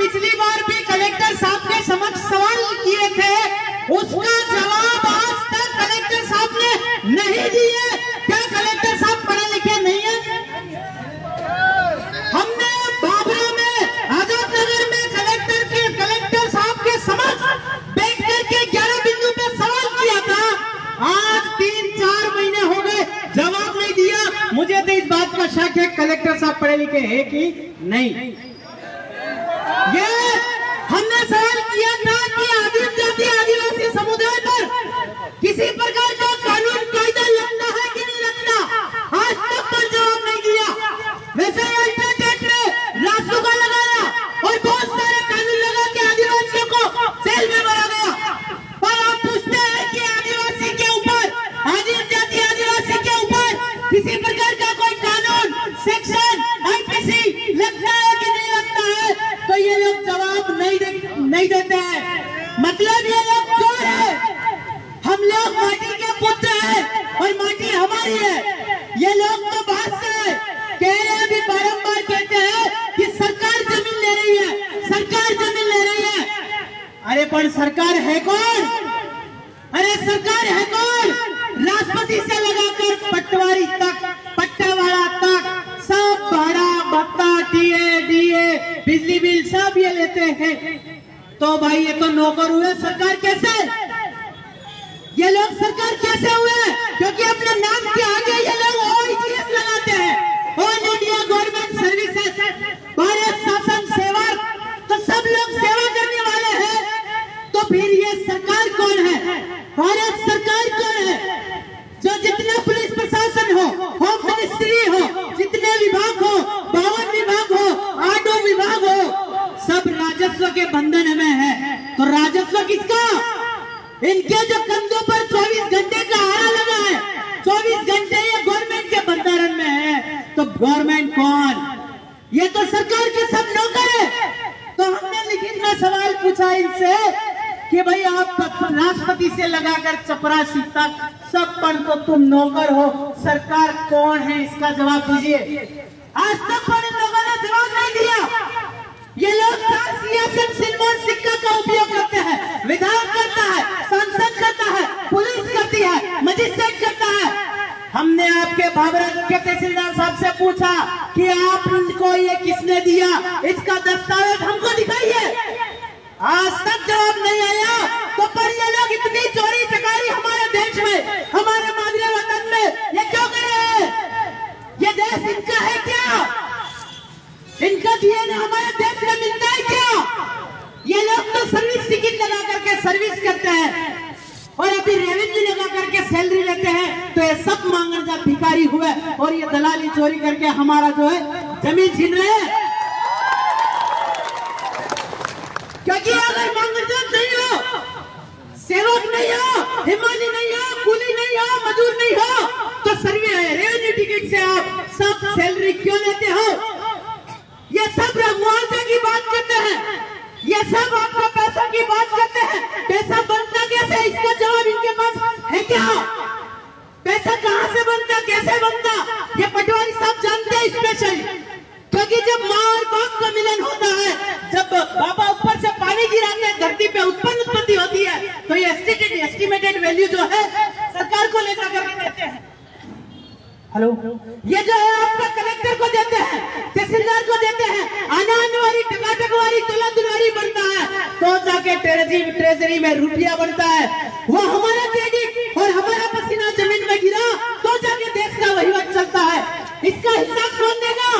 पिछली बार भी कलेक्टर साहब के समक्ष सवाल किए थे, उसका जवाब आज तक कलेक्टर साहब ने नहीं दिए। क्या कलेक्टर साहब पढ़े लिखे नहीं है? हमने बाबरा में, आजाद नगर में कलेक्टर साहब के समक्ष बैठ करके 11 बिंदु पे सवाल किया था। आज 3-4 महीने हो गए, जवाब नहीं दिया। मुझे तो इस बात का शक है कलेक्टर साहब पढ़े लिखे हैं कि नहीं। ये हमने सवाल किया था कि आदिम जाति आदिवासी समुदाय पर किसी प्रकार का कानून कायदा लगता है कि नहीं लगता, आज तक पर जवाब नहीं दिया। वैसे अल्टरनेट में रासुका लगाया और बहुत सारे कानून लगा के आदिवासियों को जेल में भरा गया। और आप पूछते हैं कि आदिवासी के ऊपर, आदिम जाति आदिवासी के ऊपर किसी प्रकार का कोई कानून, सेक्शन, आईपीसी लगता है कि नहीं लगता है, तो ये लोग जवाब नहीं देते हैं। मतलब ये लोग चोर है। हम लोग माटी के पुत्र हैं और माटी हमारी है। ये लोग तो बात से कह रहे हैं, अभी बारंबार कहते हैं कि सरकार जमीन ले रही है, सरकार जमीन ले रही है। अरे पर सरकार है कौन? अरे सरकार है कौन? राष्ट्रपति से लगाकर पटवारी तक, पट्टावाला तक, सब भाड़ा भत्ता, डीए, बिजली बिल सब ये लेते हैं। तो भाई ये तो नौकर हुए। सरकार कैसे? ये लोग सरकार कैसे हुए? क्योंकि अपने नाम के आगे ये लोग OIGS लगाते हैं, all India government services, Bharat शासन सेवा। तो सब लोग सेवा करने वाले हैं। तो फिर ये सरकार कौन है? भारत सरकार कौन है? जो जितना पुलिस प्रशासन हो, होम मिनिस्ट्री हो, जितने विभाग हो, 52 विभाग हो, 8 विभाग हो, सब राजस्व के बंधन में है। तो राजस्व किसका? इनके जो कंधों पर 24 घंटे का आरा लगा है, 24 घंटे ये गवर्नमेंट के बंधारण में है। तो गवर्नमेंट कौन? ये तो सरकार के सब नौकर है। तो हमने लिखित में सवाल पूछा इनसे कि भाई आप राष्ट्रपति से लगाकर चपरासी तक सब पर तो तुम नौकर हो, सरकार कौन है इसका जवाब दीजिए। आज तक पर इन लोगों ने जवाब नहीं दिया। ये लोग सियासत सिलमोन सिक्का का उपयोग करते हैं। विधान करता है, संसद करता है, पुलिस करती है, मजिस्ट्रेट करता है। हमने आपके बाबरा के तहसीलदार साहब से पूछा कि आपको ये किसने दिया, इसका दस्तावेज हमको दिखाइए। आज तक जवाब नहीं आया। तो पर ये लोग इतनी चोरी चकारी हमारे देश में, हमारे मादरी वतन में ये क्यों कर रहे हैं? ये देश इनका है क्या? इनका डीएनए हमारे देश में मिलता है क्या? ये लोग तो सर्विस टिकट लगा करके सर्विस करते हैं और अभी रेवेन्यू लगा करके सैलरी लेते हैं। तो ये सब मांगनजात भिखारी हुए और ये दलाली चोरी करके हमारा जो है जमीन छीन रहे हैं। क्योंकि अगर मांगनजात नहीं हो, सेवक नहीं हो, हिमानी नहीं हो, कूली नहीं हो, मजदूर नहीं हो, तो सर्वे है, रेवेन्यू टिकट से आप सब सैलरी क्यों लेते हो? ये सब मुआवजे की बात करते हैं, ये सब आपका पैसा की बात करते हैं। पैसा बनता कैसे? इसका जवाब इनके पास है क्या? पैसा कहाँ से बनता, कैसे बनता? ये पटवारी सब जानते हैं स्पेशल। क्योंकि जब माँ और बाप का मिलन होता है, जब बाबा ऊपर से पानी गिराते हैं, धरती पे उत्पत्ति होती है, तो ये एस्टिमेटेड वैल्यू जो है सरकार को लेकर करके देते हैं। हेलो, ये जो है आपका कलेक्टर को देते हैं, तहसीलदार को देते हैं, आनानवारी टकाटकवारी तुला दुलारी बनता है, तो जाके ट्रेजरी में रुपया बनता है। वो हमारा क्रेडिट और हमारा पसीना जमीन में गिरा तो जाके देश का वहीवट चलता है। इसका हिसाब कौन देगा?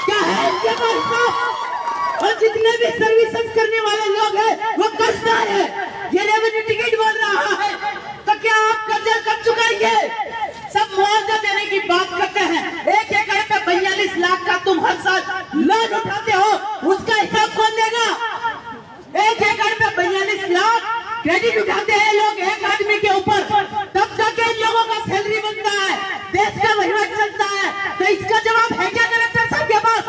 क्या है इनके पास हिसाब? और जितने भी सर्विसेज करने वाले लोग हैं वो कर्जदार है। ये रेवेन्यू टिकट बोल रहा है, तो क्या आप कर्जा कर चुकाएंगे? सब मुआवजा देने की बात करते हैं। 1 एकड़ पे 42 लाख का तुम हर साल लोन उठाते हो, उसका हिसाब कौन देगा? 1 एकड़ पे 42 लाख क्रेडिट उठाते हैं लोग एक आदमी के ऊपर, तब जाके इन लोगों का सैलरी बनता है, देश का वहीवट चलता है। तो इसका जवाब है क्या कलेक्टर साहब के पास?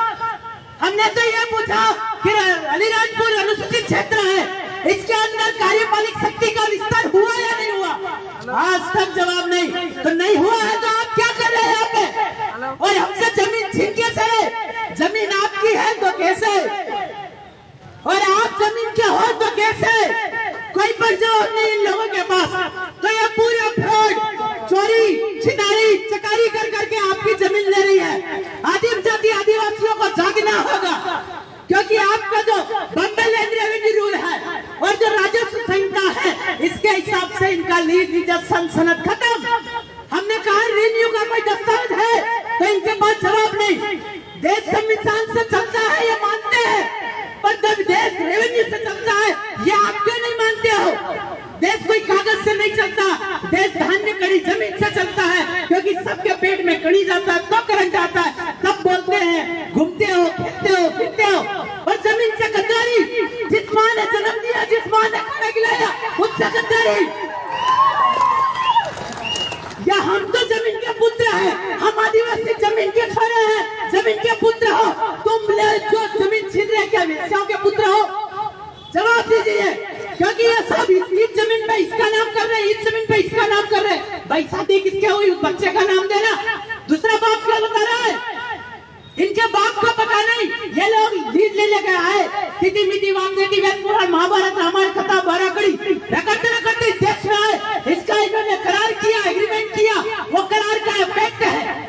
हमने तो ये पूछा कि अलीराजपुर अनुसूचित क्षेत्र है, इसके अंदर कार्यपालिक शक्ति का विस्तार हुआ या नहीं हुआ? आज तक जवाब नहीं। तो नहीं हुआ है तो आप क्या कर रहे हैं यहाँ पे? और हमसे जमीन छीन के चले, जमीन आपकी है तो कैसे? हो तो कैसे, कोई पर जवाब नहीं इन लोगों के पास। तो ये पूरा फ्रॉड, चोरी छिनारी चकारी कर करके आपकी जमीन ले रही है। आदिम जाति आदिवासियों को जागना होगा, क्योंकि आपका जो बम्बे लैंड रेवेन्यू रूल है और जो राजस्व संहिता है, इसके हिसाब से इनका लीज रिजर्वेशन सनद खत्म। हमने कहा रेवेन्यू का कोई दस्तावेज है तो इनके पास जवाब नहीं। देश संविधान से चलता है ये मानते हैं, पर जब देश रेवेन्यू से चलता है ये आप क्यों नहीं मानते हो? देश कोई कागज से नहीं चलता, देश धान्य कड़ी जमीन से चलता है, क्योंकि सबके पेट में कड़ी जाता है तो करंट आता है। सब बोलते हैं घूमते हो खेलते हो फिरते हो, और जमीन से गद्दारी। जिस माँ ने जन्म दिया, जिस माँ ने खाना खिलाया, उससे गद्दारी। या हम तो जमीन के पुत्र हैं, हम आदिवासी जमीन के छोरे हैं, जमीन के पुत्र हो। तुम जो जमीन छीन रहे क्या वेश्याओं के पुत्र हो? जवाब दीजिए, क्योंकि ये सब इस जमीन पे इसका नाम कर रहे हैं, इस जमीन पे इसका नाम कर रहे हैं। भाई शादी किसके हुई, उस बच्चे का नाम देना। दूसरा बाप क्या बता रहा है? इनके बाप का पता नहीं। ये लोग लीज ले लेकर आए, तिथि मिति वामदेवी वेद पुराण महाभारत रामायण कथा बाराकड़ी रखते रखते देश में आए। इसका इन्होंने करार किया, एग्रीमेंट किया, वो करार का इफेक्ट है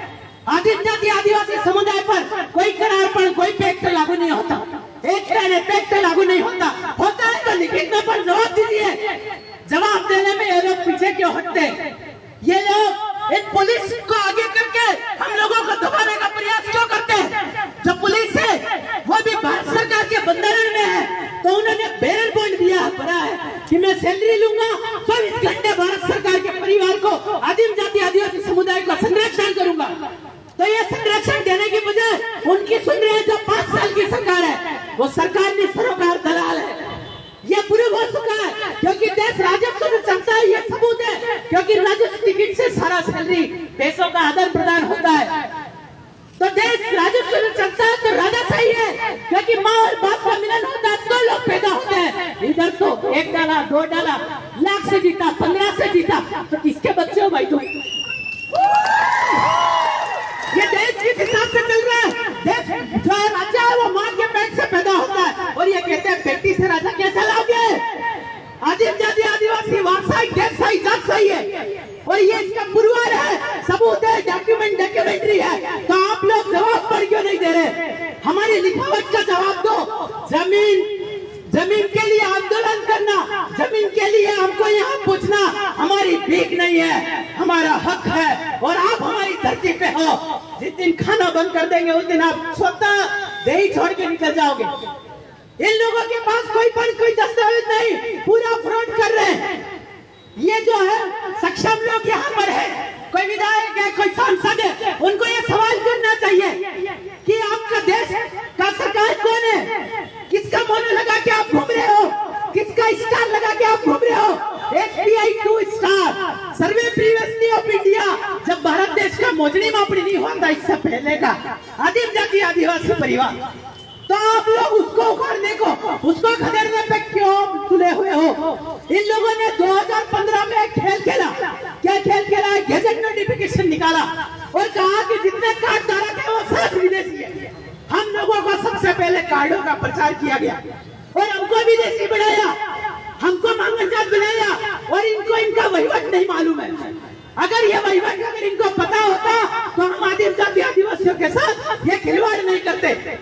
आदिम जाति आदिवासी समुदाय पर। कोई करार पर कोई इफेक्ट लागू नहीं होता, एक इफेक्ट लागू नहीं होता। होता है तो लिखित में पर जवाब दीजिए। जवाब देने में ये लोग पीछे क्यों हटते? ये लोग इन पुलिस को आगे करके हम लोगों को दबाने का प्रयास क्यों करते हैं? जो पुलिस है वो भी भारत सरकार के बंधन में है, तो उन्होंने बैरल बॉन्ड दिया पड़ा है कि मैं सैलरी लूंगा 24 घंटे भारत सरकार के परिवार को, आदिम जाति आदिवासी समुदाय को संरक्षण करूंगा। तो ये संरक्षण देने की बजाय उनकी सुन रहे हैं जो 5 साल की सरकार है, वो सरकार नहीं सरोकार दलाल है। ये प्रूव हो चुका है, क्योंकि देश राजस्व में चलता है, ये सबूत है। क्योंकि राजस्व टिकट से सारा सैलरी पैसों का आदान प्रदान होता है। तो देश राजस्व में चलता है तो राजा सही है, क्योंकि माँ और बाप का मिलन होता है तो लोग पैदा होते हैं। इधर तो 1 डाला 2 डाला, लाख से जीता 15 से जीता, तो किसके बच्चे हो भाई तुम? ये देश किस हिसाब से चल रहा है? देश जो राजा है वो माँ के पेट से पैदा होता है, और ये कहते हैं बेटी से राजा कैसे लाओगे? आदिम जाति आदिवासी वास्तविक देश सही जात सही है, और ये इसका पुरवार है, सबूत है, डॉक्यूमेंट्री है। तो आप लोग जवाब पर क्यों नहीं दे रहे? हमारी लिखावट का जवाब दो। जमीन के लिए आंदोलन करना, जमीन के लिए हमको यहाँ पूछना हमारी भीख नहीं है, हमारा हक है। और आप हमारी धरती पे हो, जिस दिन खाना बंद कर देंगे उस दिन आप स्वतः दही छोड़ के निकल जाओगे। इन लोगों के पास कोई दस्तावेज नहीं, पूरा फ्रॉड कर रहे हैं। ये जो है सक्षम लोग यहाँ पर है, कोई विधायक है, कोई सांसद है, उनको ये सवाल करना चाहिए कि आपका देश का सरकार कौन है? किसका मोनो लगा के आप घूम रहे हो? किसका स्टार लगा के आप घूम रहे हो? SBI 2 star survey previously of India, जब भारत देश का मोजनी मापनी नहीं हुआ था इससे पहले का आदिम जाति आदिवासी परिवार, तो आप लोग उसको उखाड़ने को, उसको खदेड़ने पे क्यों तुले हुए हो? इन लोगों ने 2015 में एक खेल खेला। क्या खेल खेला? गैजेट नोटिफिकेशन निकाला और कहा कि जितने कार्ड धारक है वो सब विदेशी है। हम लोगों को सबसे पहले कार्डों का प्रचार किया गया और हमको विदेशी बनाया, हमको मांगन जात बनाया, और इनको इनका वहीवट नहीं मालूम है। अगर ये वहीवट अगर इनको पता होता तो हम आदिम जाति आदिवासियों के साथ ये खिलवाड़ नहीं करते।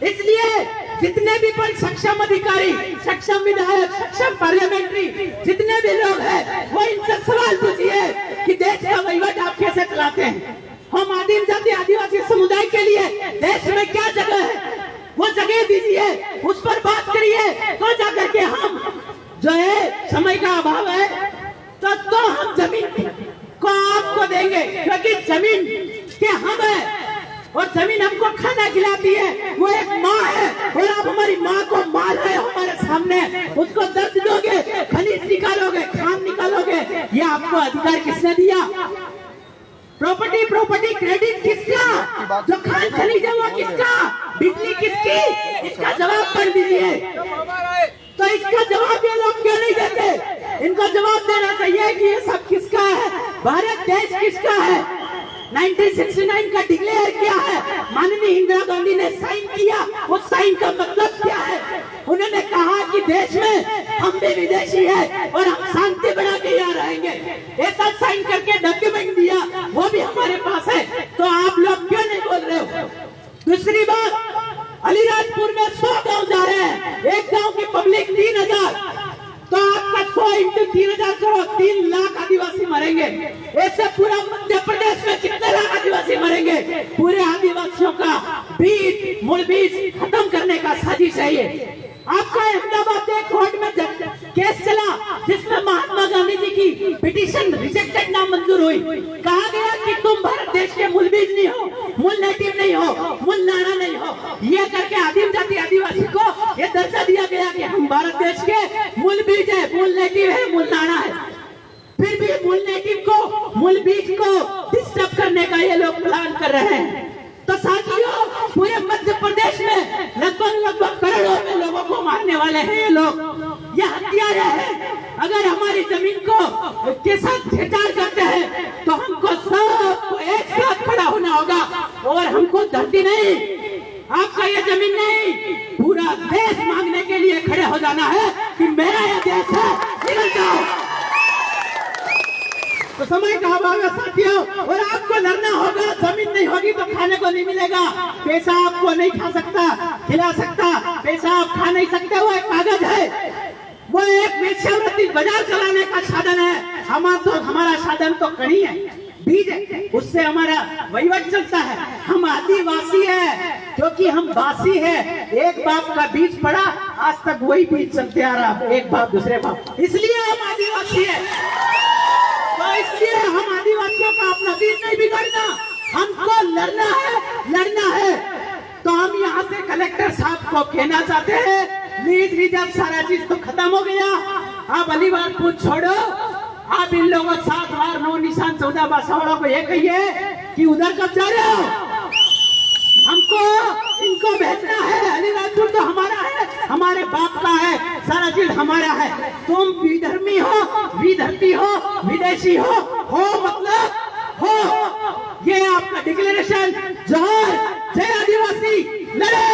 इसलिए जितने भी पर सक्षम अधिकारी, सक्षम विधायक, सक्षम पार्लियामेंट्री जितने भी लोग हैं, वो इनसे सवाल पूछिए कि देश का वहीवट आप कैसे चलाते हैं? हम आदिम जाति आदिवासी समुदाय के लिए देश में क्या जगह है, वो जगह दीजिए, उस पर बात करिए, तो जाकर के हम जो है समय का अभाव है तो हम जमीन को आपको देंगे, क्योंकि जमीन के हम है और जमीन हमको खाना खिलाती है, वो एक माँ है। और आप हमारी माँ को मार रहे हो हमारे सामने, उसको दर्द दोगे, खनिज निकालोगे, खान निकालोगे, ये आपको अधिकार किसने दिया? प्रॉपर्टी क्रेडिट किसका? जो खान खनिज है वो किसका? बिजली किसकी? इसका जवाब कर दीजिए। तो इसका जवाब ये लोग क्यों नहीं देते? इनको जवाब देना चाहिए कि ये सब किसका है, भारत देश किसका है। 1969 का डिक्लेयर किया है, माननीय इंदिरा गांधी ने साइन किया। उस साइन का मतलब क्या है? उन्होंने कहा कि देश में हम भी विदेशी है और हम शांति बना के यहाँ रहेंगे, ऐसा साइन करके डॉक्यूमेंट दिया, वो भी हमारे पास है। तो आप लोग क्यों नहीं बोल रहे हो? दूसरी बात, अलीराजपुर में 100 गांव जा रहे हैं, एक गांव की पब्लिक 3000, तो आपका 100 इंटू 3000 करो, 3 लाख आदिवासी मरेंगे। ऐसे पूरा मध्य प्रदेश में कितने लाख आदिवासी मरेंगे? पूरे आदिवासियों का बीज मूल बीज खत्म करने का साजिश है ये। आपका अहमदाबाद एक कोर्ट में केस चला जिसमें महात्मा गांधी जी की पिटीशन रिजेक्टेड नामंजूर हुई। कहा गया कि तुम भारत देश के मूल बीज नहीं हो, मूल नेटिव नहीं हो, मूल नाना नहीं हो, ये करके आदिम जाति आदिवासी को ये दर्जा दिया गया कि हम भारत देश के मूल बीज है, मूल नेटिव है, मूल नाना है। फिर भी मूल नेटिव को, मूल बीज को डिस्टर्ब करने का ये लोग प्लान कर रहे हैं। तो साथियों, पूरे मध्य प्रदेश में लगभग करोड़ों में लोगों को मारने वाले हैं ये लोग, ये हत्यारे हैं। अगर हमारी जमीन को के साथ छेड़छाड़ करते हैं तो हमको सबको एक साथ खड़ा होना होगा और हमको धरती नहीं, आपका ये जमीन नहीं, पूरा देश मांगने के लिए खड़े हो जाना है कि मेरा ये देश है, निकल जाओ। तो समय का अभाव है साथियों, और आपको लड़ना होगा। जमीन नहीं होगी तो खाने को नहीं मिलेगा, पैसा आपको नहीं खा सकता, खिला सकता, पैसा आप खा नहीं सकते, वो एक कागज है, वो एक वेश्यावृत्ति बाजार चलाने का साधन है। हमारा साधन तो कड़ी है, बीज है, उससे हमारा वहीवट चलता है। हम आदिवासी है क्योंकि हम बासी है, एक बाप का बीज पड़ा, आज तक वही बीज चलते आ रहा, एक बाप दूसरे बाप, इसलिए हम आदिवासी है। तो इसलिए हम आदिवासियों का अपना बीज नहीं बिगाड़ना, हमको लड़ना है, लड़ना है। तो हम यहाँ से कलेक्टर साहब को कहना चाहते हैं, लीज रिजर्व सारा चीज तो खत्म हो गया, आप अलीराजपुर छोड़ो, आप इन लोगों 7 बार 9 निशान 14 बासावाड़ों को ये कहिए कि उधर कब जा रहे हो, हमको इनको भेजना है। अलीराजपुर तो हमारा है, हमारे बाप का है, सारा चीज हमारा है। तुम विधर्मी हो, विधरती हो, विदेशी हो मतलब हो। ये आपका डिक्लेरेशन। जोहर, जय आदिवासी, लड़े।